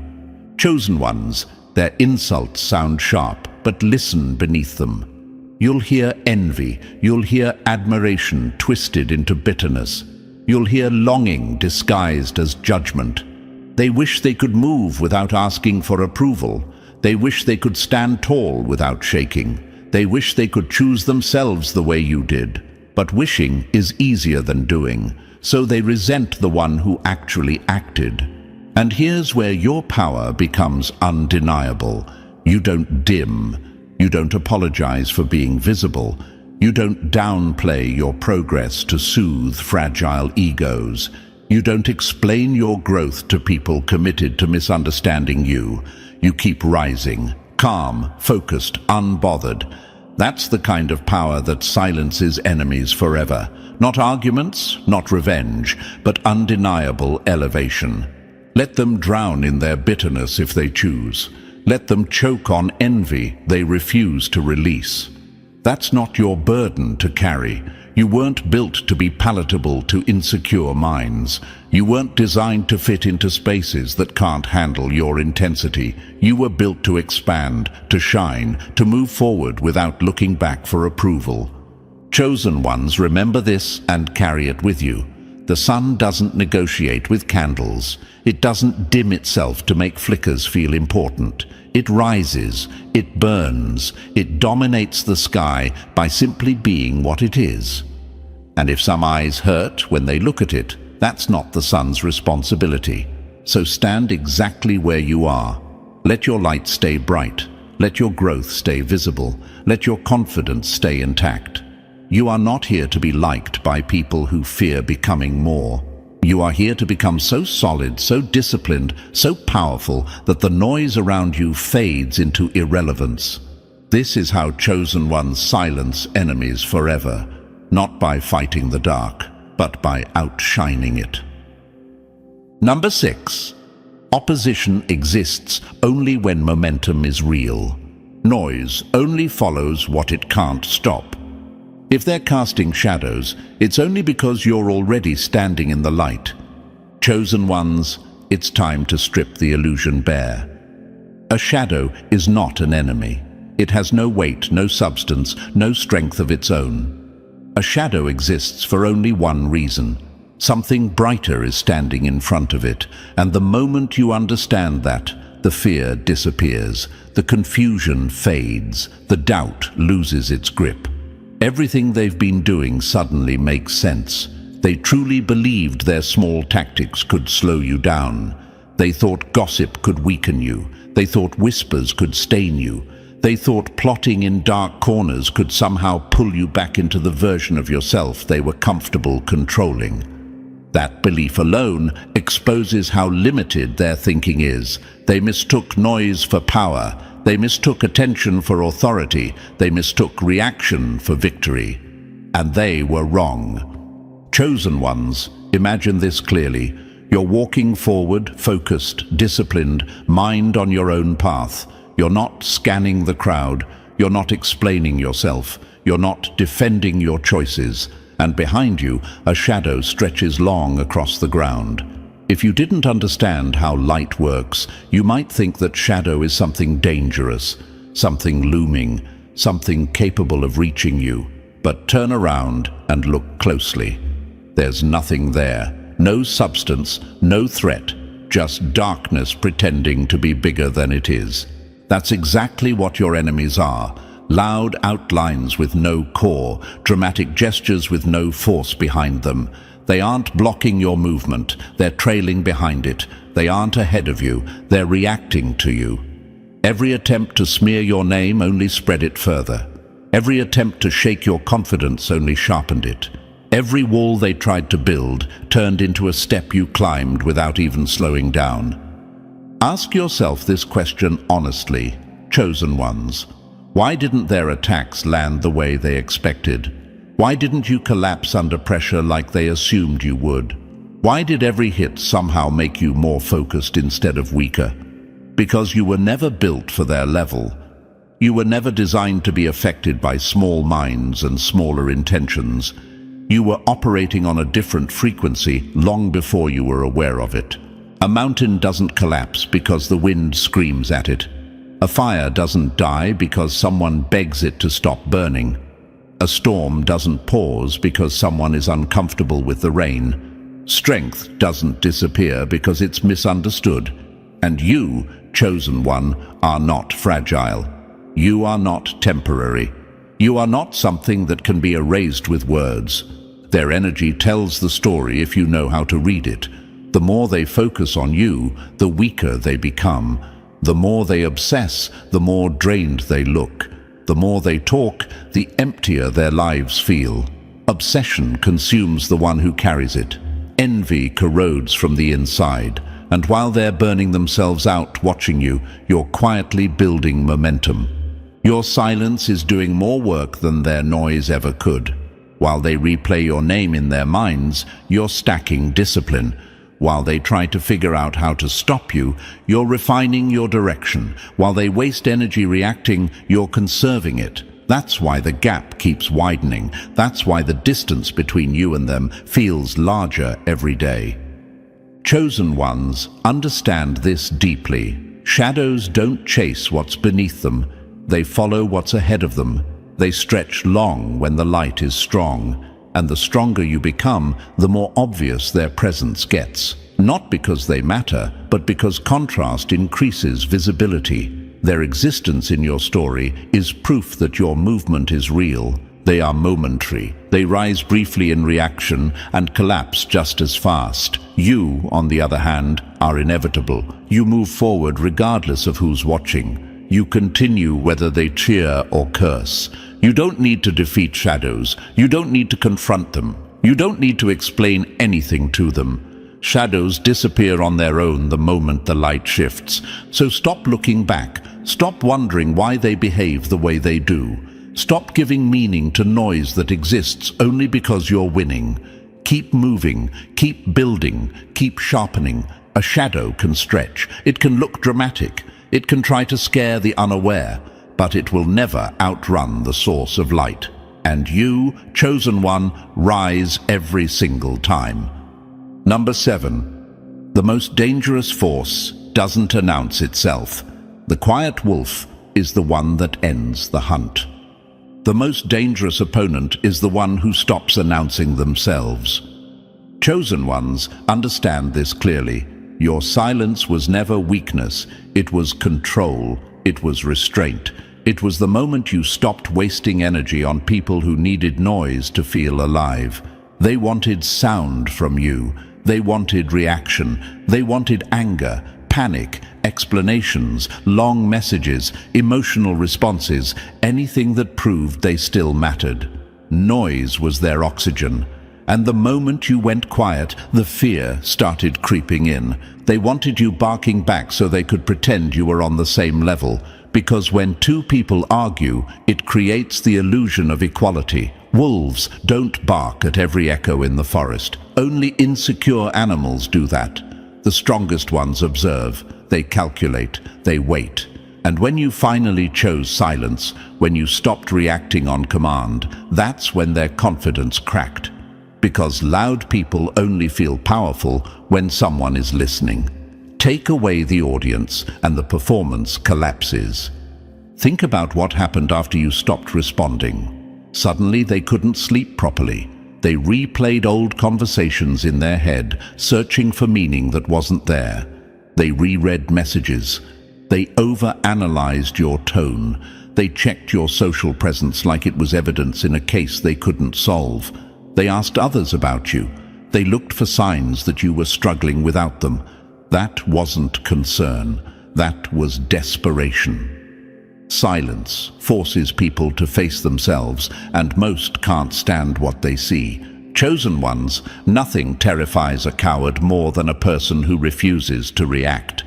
Chosen ones, their insults sound sharp, but listen beneath them. You'll hear envy. You'll hear admiration twisted into bitterness. You'll hear longing disguised as judgment. They wish they could move without asking for approval. They wish they could stand tall without shaking. They wish they could choose themselves the way you did. But wishing is easier than doing, so they resent the one who actually acted. And here's where your power becomes undeniable. You don't dim. You don't apologize for being visible. You don't downplay your progress to soothe fragile egos. You don't explain your growth to people committed to misunderstanding you. You keep rising, calm, focused, unbothered. That's the kind of power that silences enemies forever. Not arguments, not revenge, but undeniable elevation. Let them drown in their bitterness if they choose. Let them choke on envy they refuse to release. That's not your burden to carry. You weren't built to be palatable to insecure minds. You weren't designed to fit into spaces that can't handle your intensity. You were built to expand, to shine, to move forward without looking back for approval. Chosen ones, remember this and carry it with you. The sun doesn't negotiate with candles. It doesn't dim itself to make flickers feel important. It rises, it burns, it dominates the sky by simply being what it is. And if some eyes hurt when they look at it, that's not the sun's responsibility. So stand exactly where you are. Let your light stay bright. Let your growth stay visible. Let your confidence stay intact. You are not here to be liked by people who fear becoming more. You are here to become so solid, so disciplined, so powerful that the noise around you fades into irrelevance. This is how chosen ones silence enemies forever, not by fighting the dark, but by outshining it. Number 6. Opposition exists only when momentum is real. Noise only follows what it can't stop. If they're casting shadows, it's only because you're already standing in the light. Chosen ones, it's time to strip the illusion bare. A shadow is not an enemy. It has no weight, no substance, no strength of its own. A shadow exists for only one reason. Something brighter is standing in front of it, and the moment you understand that, the fear disappears, the confusion fades, the doubt loses its grip. Everything they've been doing suddenly makes sense. They truly believed their small tactics could slow you down. They thought gossip could weaken you. They thought whispers could stain you. They thought plotting in dark corners could somehow pull you back into the version of yourself they were comfortable controlling. That belief alone exposes how limited their thinking is. They mistook noise for power. They mistook attention for authority. They mistook reaction for victory. And they were wrong. Chosen ones, imagine this clearly. You're walking forward, focused, disciplined, mind on your own path. You're not scanning the crowd. You're not explaining yourself. You're not defending your choices. And behind you, a shadow stretches long across the ground. If you didn't understand how light works, you might think that shadow is something dangerous, something looming, something capable of reaching you. But turn around and look closely. There's nothing there. No substance, no threat, just darkness pretending to be bigger than it is. That's exactly what your enemies are. Loud outlines with no core, dramatic gestures with no force behind them. They aren't blocking your movement, they're trailing behind it. They aren't ahead of you, they're reacting to you. Every attempt to smear your name only spread it further. Every attempt to shake your confidence only sharpened it. Every wall they tried to build turned into a step you climbed without even slowing down. Ask yourself this question honestly, chosen ones. Why didn't their attacks land the way they expected? Why didn't you collapse under pressure like they assumed you would? Why did every hit somehow make you more focused instead of weaker? Because you were never built for their level. You were never designed to be affected by small minds and smaller intentions. You were operating on a different frequency long before you were aware of it. A mountain doesn't collapse because the wind screams at it. A fire doesn't die because someone begs it to stop burning. A storm doesn't pause because someone is uncomfortable with the rain. Strength doesn't disappear because it's misunderstood. And you, chosen one, are not fragile. You are not temporary. You are not something that can be erased with words. Their energy tells the story if you know how to read it. The more they focus on you, the weaker they become. The more they obsess, the more drained they look. The more they talk, the emptier their lives feel. Obsession consumes the one who carries it. Envy corrodes from the inside. And while they're burning themselves out watching you, you're quietly building momentum. Your silence is doing more work than their noise ever could. While they replay your name in their minds, you're stacking discipline. While they try to figure out how to stop you, you're refining your direction. While they waste energy reacting, you're conserving it. That's why the gap keeps widening. That's why the distance between you and them feels larger every day. Chosen ones, understand this deeply. Shadows don't chase what's beneath them. They follow what's ahead of them. They stretch long when the light is strong. And the stronger you become, the more obvious their presence gets. Not because they matter, but because contrast increases visibility. Their existence in your story is proof that your movement is real. They are momentary. They rise briefly in reaction and collapse just as fast. You, on the other hand, are inevitable. You move forward regardless of who's watching. You continue whether they cheer or curse. You don't need to defeat shadows. You don't need to confront them. You don't need to explain anything to them. Shadows disappear on their own the moment the light shifts. So stop looking back. Stop wondering why they behave the way they do. Stop giving meaning to noise that exists only because you're winning. Keep moving, keep building, keep sharpening. A shadow can stretch. It can look dramatic. It can try to scare the unaware. But it will never outrun the source of light. And you, chosen one, rise every single time. Number 7. The most dangerous force doesn't announce itself. The quiet wolf is the one that ends the hunt. The most dangerous opponent is the one who stops announcing themselves. Chosen ones understand this clearly. Your silence was never weakness. It was control. It was restraint. It was the moment you stopped wasting energy on people who needed noise to feel alive. They wanted sound from you. They wanted reaction. They wanted anger, panic, explanations, long messages, emotional responses, anything that proved they still mattered. Noise was their oxygen. And the moment you went quiet, the fear started creeping in. They wanted you barking back so they could pretend you were on the same level. Because when two people argue, it creates the illusion of equality. Wolves don't bark at every echo in the forest. Only insecure animals do that. The strongest ones observe, they calculate, they wait. And when you finally chose silence, when you stopped reacting on command, that's when their confidence cracked. Because loud people only feel powerful when someone is listening. Take away the audience and the performance collapses. Think about what happened after you stopped responding. Suddenly they couldn't sleep properly. They replayed old conversations in their head, searching for meaning that wasn't there. They reread messages. They overanalyzed your tone. They checked your social presence like it was evidence in a case they couldn't solve. They asked others about you. They looked for signs that you were struggling without them. That wasn't concern. That was desperation. Silence forces people to face themselves, and most can't stand what they see. Chosen ones, nothing terrifies a coward more than a person who refuses to react.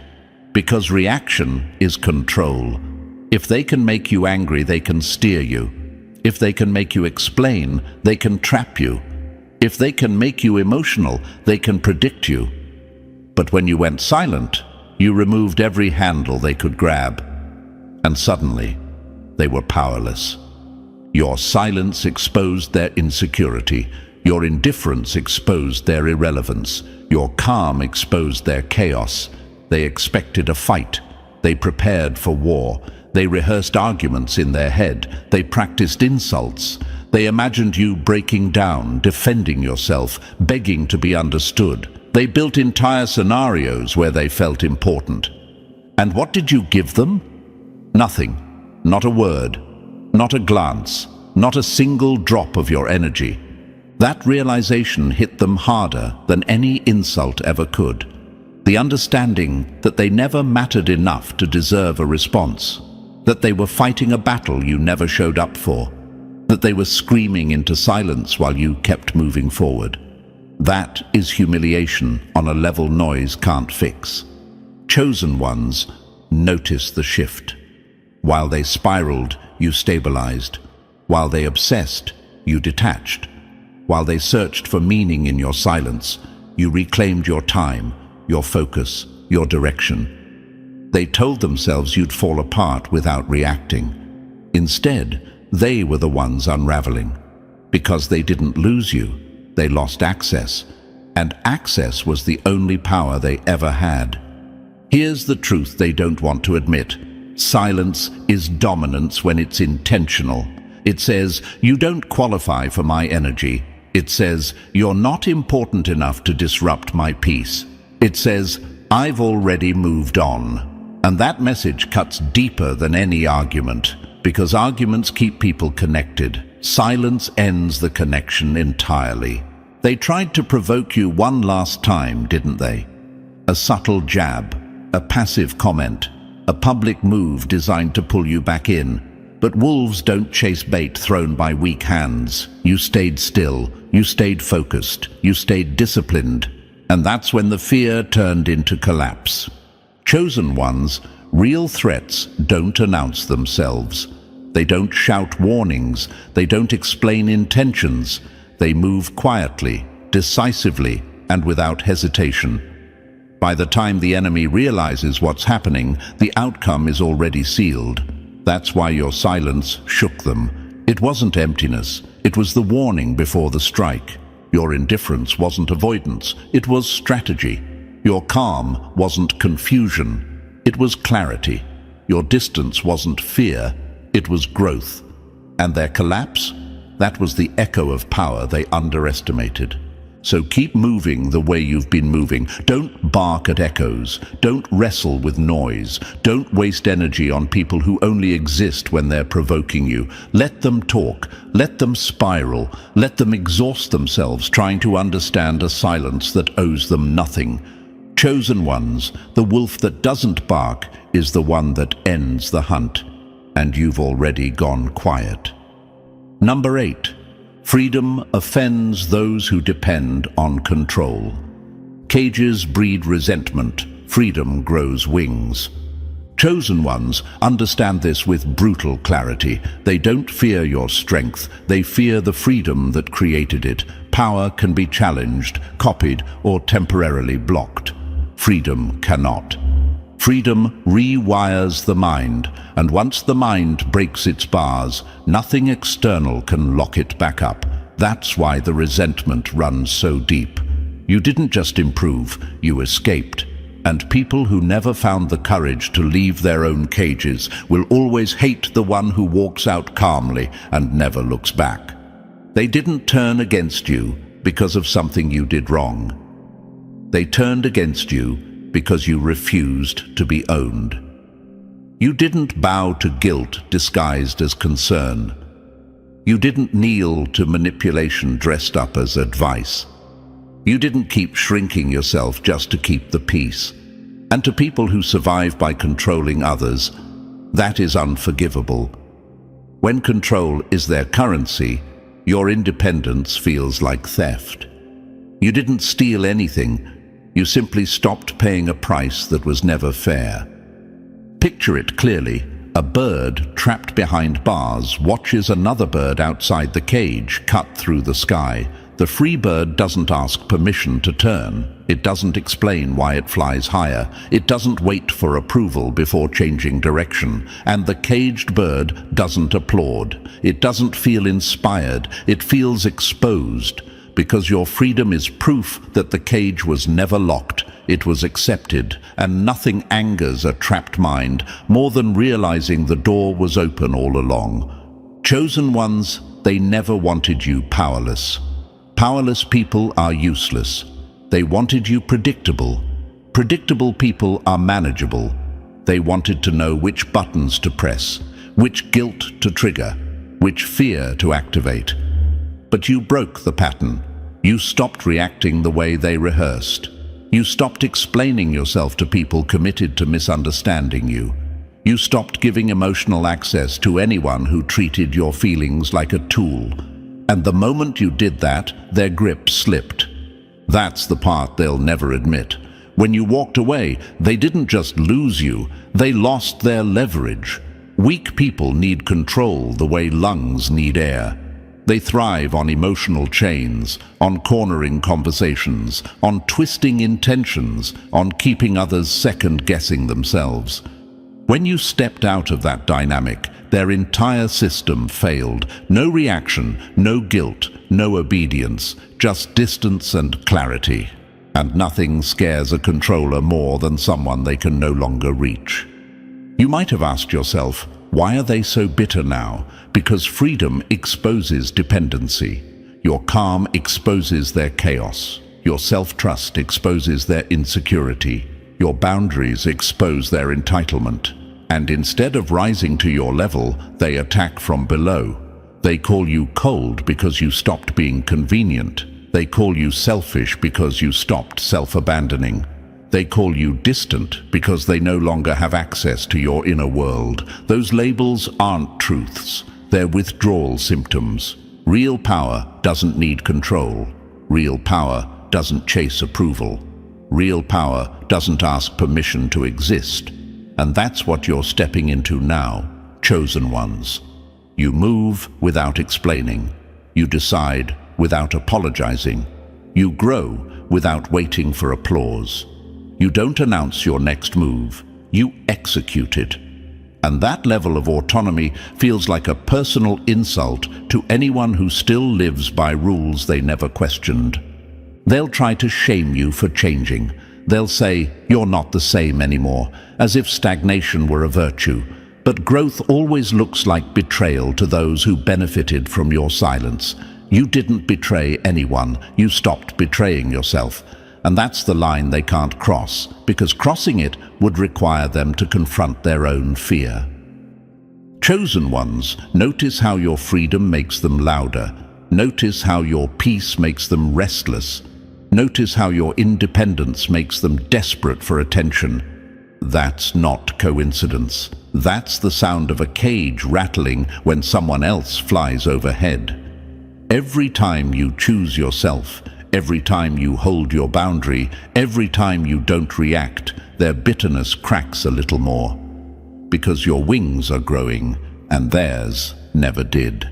Because reaction is control. If they can make you angry, they can steer you. If they can make you explain, they can trap you. If they can make you emotional, they can predict you. But when you went silent, you removed every handle they could grab. And suddenly, they were powerless. Your silence exposed their insecurity. Your indifference exposed their irrelevance. Your calm exposed their chaos. They expected a fight. They prepared for war. They rehearsed arguments in their head. They practiced insults. They imagined you breaking down, defending yourself, begging to be understood. They built entire scenarios where they felt important. And what did you give them? Nothing. Not a word. Not a glance. Not a single drop of your energy. That realization hit them harder than any insult ever could. The understanding that they never mattered enough to deserve a response. That they were fighting a battle you never showed up for. That they were screaming into silence while you kept moving forward. That is humiliation on a level noise can't fix. Chosen ones notice the shift. While they spiraled, you stabilized. While they obsessed, you detached. While they searched for meaning in your silence, you reclaimed your time, your focus, your direction. They told themselves you'd fall apart without reacting. Instead, they were the ones unraveling. Because they didn't lose you, they lost access. And access was the only power they ever had. Here's the truth they don't want to admit. Silence is dominance when it's intentional. It says, you don't qualify for my energy. It says, you're not important enough to disrupt my peace. It says, I've already moved on. And that message cuts deeper than any argument, because arguments keep people connected. Silence ends the connection entirely. They tried to provoke you one last time, didn't they? A subtle jab, a passive comment, a public move designed to pull you back in. But wolves don't chase bait thrown by weak hands. You stayed still, you stayed focused, you stayed disciplined. And that's when the fear turned into collapse. Chosen ones, real threats don't announce themselves. They don't shout warnings, they don't explain intentions. They move quietly, decisively, and without hesitation. By the time the enemy realizes what's happening, the outcome is already sealed. That's why your silence shook them. It wasn't emptiness. It was the warning before the strike. Your indifference wasn't avoidance. It was strategy. Your calm wasn't confusion. It was clarity. Your distance wasn't fear. It was growth. And their collapse? That was the echo of power they underestimated. So keep moving the way you've been moving. Don't bark at echoes. Don't wrestle with noise. Don't waste energy on people who only exist when they're provoking you. Let them talk. Let them spiral. Let them exhaust themselves trying to understand a silence that owes them nothing. Chosen ones, the wolf that doesn't bark is the one that ends the hunt. And you've already gone quiet. Number 8. Freedom offends those who depend on control. Cages breed resentment. Freedom grows wings. Chosen ones understand this with brutal clarity. They don't fear your strength. They fear the freedom that created it. Power can be challenged, copied, or temporarily blocked. Freedom cannot. Freedom rewires the mind, and once the mind breaks its bars, nothing external can lock it back up. That's why the resentment runs so deep. You didn't just improve, you escaped. And people who never found the courage to leave their own cages will always hate the one who walks out calmly and never looks back. They didn't turn against you because of something you did wrong. They turned against you because you refused to be owned. You didn't bow to guilt disguised as concern. You didn't kneel to manipulation dressed up as advice. You didn't keep shrinking yourself just to keep the peace. And to people who survive by controlling others, that is unforgivable. When control is their currency, your independence feels like theft. You didn't steal anything. You simply stopped paying a price that was never fair. Picture it clearly. A bird trapped behind bars watches another bird outside the cage cut through the sky. The free bird doesn't ask permission to turn. It doesn't explain why it flies higher. It doesn't wait for approval before changing direction. And the caged bird doesn't applaud. It doesn't feel inspired. It feels exposed. Because your freedom is proof that the cage was never locked. It was accepted, and nothing angers a trapped mind more than realizing the door was open all along. Chosen ones, they never wanted you powerless. Powerless people are useless. They wanted you predictable. Predictable people are manageable. They wanted to know which buttons to press, which guilt to trigger, which fear to activate. But you broke the pattern. You stopped reacting the way they rehearsed. You stopped explaining yourself to people committed to misunderstanding you. You stopped giving emotional access to anyone who treated your feelings like a tool. And the moment you did that, their grip slipped. That's the part they'll never admit. When you walked away, they didn't just lose you, they lost their leverage. Weak people need control the way lungs need air. They thrive on emotional chains, on cornering conversations, on twisting intentions, on keeping others second-guessing themselves. When you stepped out of that dynamic, their entire system failed. No reaction, no guilt, no obedience, just distance and clarity. And nothing scares a controller more than someone they can no longer reach. You might have asked yourself, why are they so bitter now? Because freedom exposes dependency. Your calm exposes their chaos. Your self-trust exposes their insecurity. Your boundaries expose their entitlement. And instead of rising to your level, they attack from below. They call you cold because you stopped being convenient. They call you selfish because you stopped self-abandoning. They call you distant because they no longer have access to your inner world. Those labels aren't truths. They're withdrawal symptoms. Real power doesn't need control. Real power doesn't chase approval. Real power doesn't ask permission to exist. And that's what you're stepping into now, chosen ones. You move without explaining. You decide without apologizing. You grow without waiting for applause. You don't announce your next move, you execute it. And that level of autonomy feels like a personal insult to anyone who still lives by rules they never questioned. They'll try to shame you for changing. They'll say, you're not the same anymore, as if stagnation were a virtue. But growth always looks like betrayal to those who benefited from your silence. You didn't betray anyone, you stopped betraying yourself. And that's the line they can't cross, because crossing it would require them to confront their own fear. Chosen ones, notice how your freedom makes them louder. Notice how your peace makes them restless. Notice how your independence makes them desperate for attention. That's not coincidence. That's the sound of a cage rattling when someone else flies overhead. Every time you choose yourself, every time you hold your boundary, every time you don't react, their bitterness cracks a little more. Because your wings are growing, and theirs never did.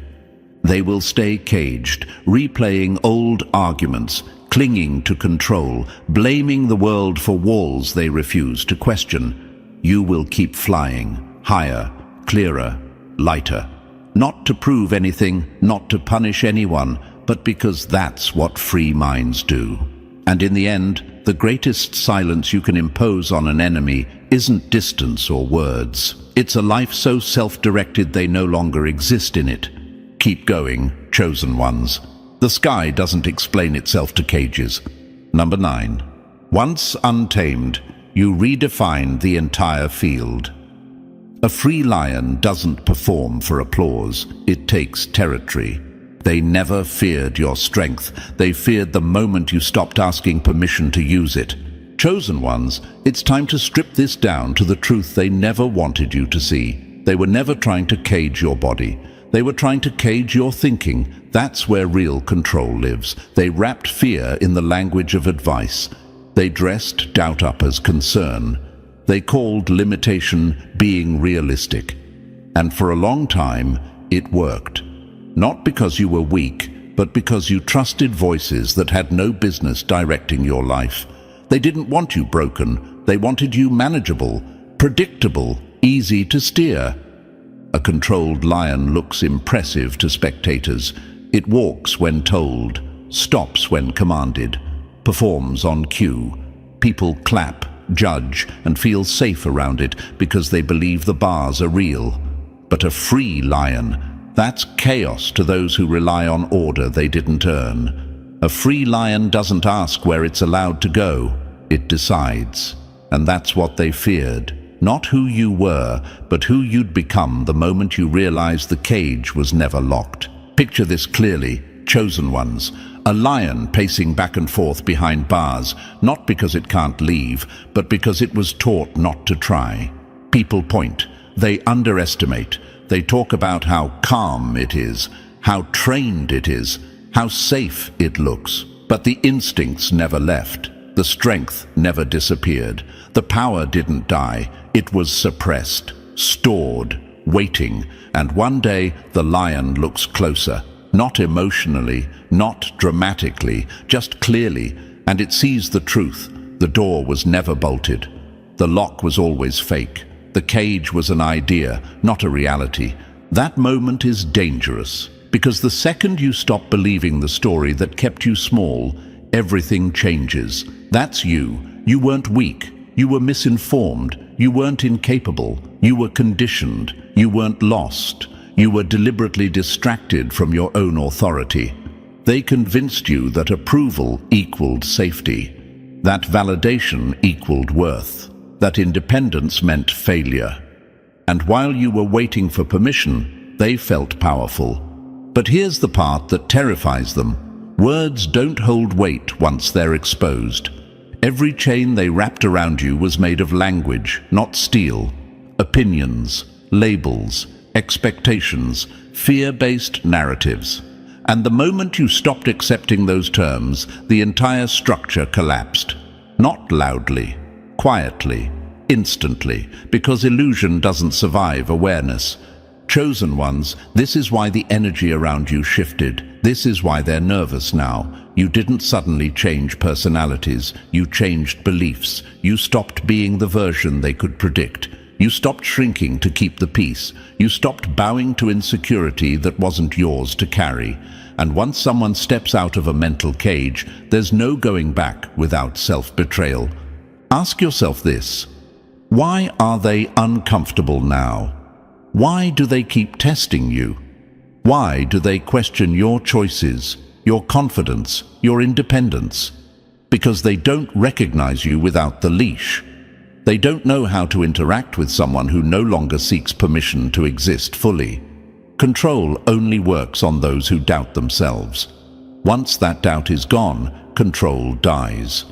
They will stay caged, replaying old arguments, clinging to control, blaming the world for walls they refuse to question. You will keep flying, higher, clearer, lighter. Not to prove anything, not to punish anyone, but because that's what free minds do. And in the end, the greatest silence you can impose on an enemy isn't distance or words. It's a life so self-directed they no longer exist in it. Keep going, chosen ones. The sky doesn't explain itself to cages. Number 9. Once untamed, you redefine the entire field. A free lion doesn't perform for applause. It takes territory. They never feared your strength. They feared the moment you stopped asking permission to use it. Chosen ones, it's time to strip this down to the truth they never wanted you to see. They were never trying to cage your body. They were trying to cage your thinking. That's where real control lives. They wrapped fear in the language of advice. They dressed doubt up as concern. They called limitation being realistic. And for a long time, it worked. Not because you were weak, but because you trusted voices that had no business directing your life. They didn't want you broken. They wanted you manageable, predictable, easy to steer. A controlled lion looks impressive to spectators. It walks when told, stops when commanded, performs on cue. People clap, judge, and feel safe around it because they believe the bars are real. But a free lion, that's chaos to those who rely on order they didn't earn. A free lion doesn't ask where it's allowed to go. It decides. And that's what they feared. Not who you were, but who you'd become the moment you realized the cage was never locked. Picture this clearly, chosen ones. A lion pacing back and forth behind bars, not because it can't leave, but because it was taught not to try. People point. They underestimate. They talk about how calm it is, how trained it is, how safe it looks. But the instincts never left. The strength never disappeared. The power didn't die. It was suppressed, stored, waiting. And one day, the lion looks closer. Not emotionally, not dramatically, just clearly. And it sees the truth. The door was never bolted. The lock was always fake. The cage was an idea, not a reality. That moment is dangerous, because the second you stop believing the story that kept you small, everything changes. That's you. You weren't weak. You were misinformed. You weren't incapable. You were conditioned. You weren't lost. You were deliberately distracted from your own authority. They convinced you that approval equaled safety, that validation equaled worth, that independence meant failure. And while you were waiting for permission, they felt powerful. But here's the part that terrifies them. Words don't hold weight once they're exposed. Every chain they wrapped around you was made of language, not steel. Opinions, labels, expectations, fear-based narratives. And the moment you stopped accepting those terms, the entire structure collapsed. Not loudly, quietly, instantly, because illusion doesn't survive awareness. Chosen ones, this is why the energy around you shifted. This is why they're nervous now. You didn't suddenly change personalities. You changed beliefs. You stopped being the version they could predict. You stopped shrinking to keep the peace. You stopped bowing to insecurity that wasn't yours to carry. And once someone steps out of a mental cage, there's no going back without self-betrayal. Ask yourself this: why are they uncomfortable now? Why do they keep testing you? Why do they question your choices, your confidence, your independence? Because they don't recognize you without the leash. They don't know how to interact with someone who no longer seeks permission to exist fully. Control only works on those who doubt themselves. Once that doubt is gone, control dies.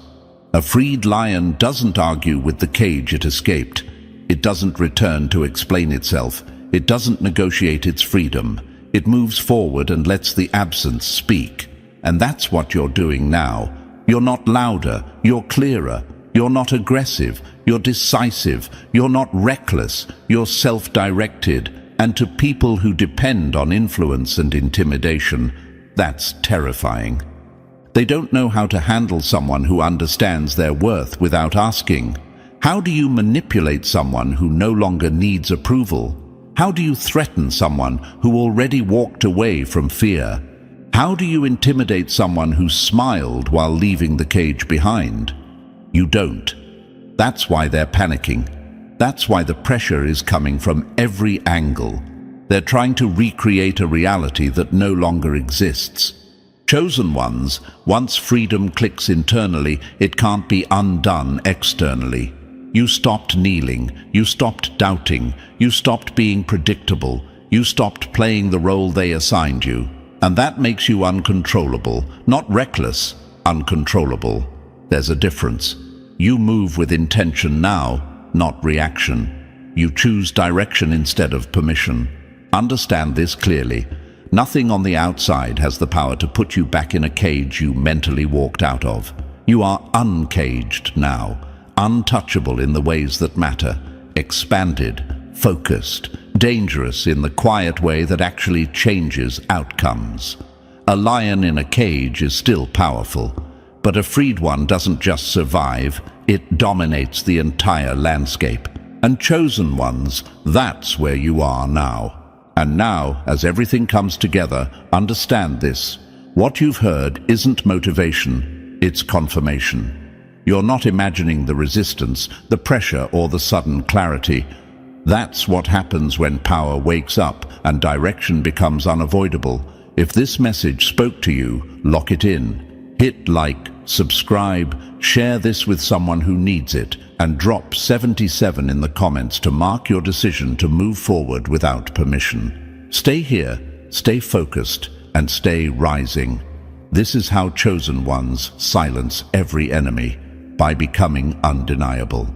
A freed lion doesn't argue with the cage it escaped. It doesn't return to explain itself. It doesn't negotiate its freedom. It moves forward and lets the absence speak. And that's what you're doing now. You're not louder, you're clearer. You're not aggressive, you're decisive. You're not reckless, you're self-directed. And to people who depend on influence and intimidation, that's terrifying. They don't know how to handle someone who understands their worth without asking. How do you manipulate someone who no longer needs approval? How do you threaten someone who already walked away from fear? How do you intimidate someone who smiled while leaving the cage behind? You don't. That's why they're panicking. That's why the pressure is coming from every angle. They're trying to recreate a reality that no longer exists. Chosen ones, once freedom clicks internally, it can't be undone externally. You stopped kneeling, you stopped doubting, you stopped being predictable, you stopped playing the role they assigned you. And that makes you uncontrollable, not reckless, uncontrollable. There's a difference. You move with intention now, not reaction. You choose direction instead of permission. Understand this clearly. Nothing on the outside has the power to put you back in a cage you mentally walked out of. You are uncaged now, untouchable in the ways that matter, expanded, focused, dangerous in the quiet way that actually changes outcomes. A lion in a cage is still powerful, but a freed one doesn't just survive, it dominates the entire landscape. And chosen ones, that's where you are now. And now, as everything comes together, understand this. What you've heard isn't motivation, it's confirmation. You're not imagining the resistance, the pressure, or the sudden clarity. That's what happens when power wakes up and direction becomes unavoidable. If this message spoke to you, lock it in. Hit like, subscribe, share this with someone who needs it, and drop 77 in the comments to mark your decision to move forward without permission. Stay here, stay focused, and stay rising. This is how chosen ones silence every enemy, by becoming undeniable.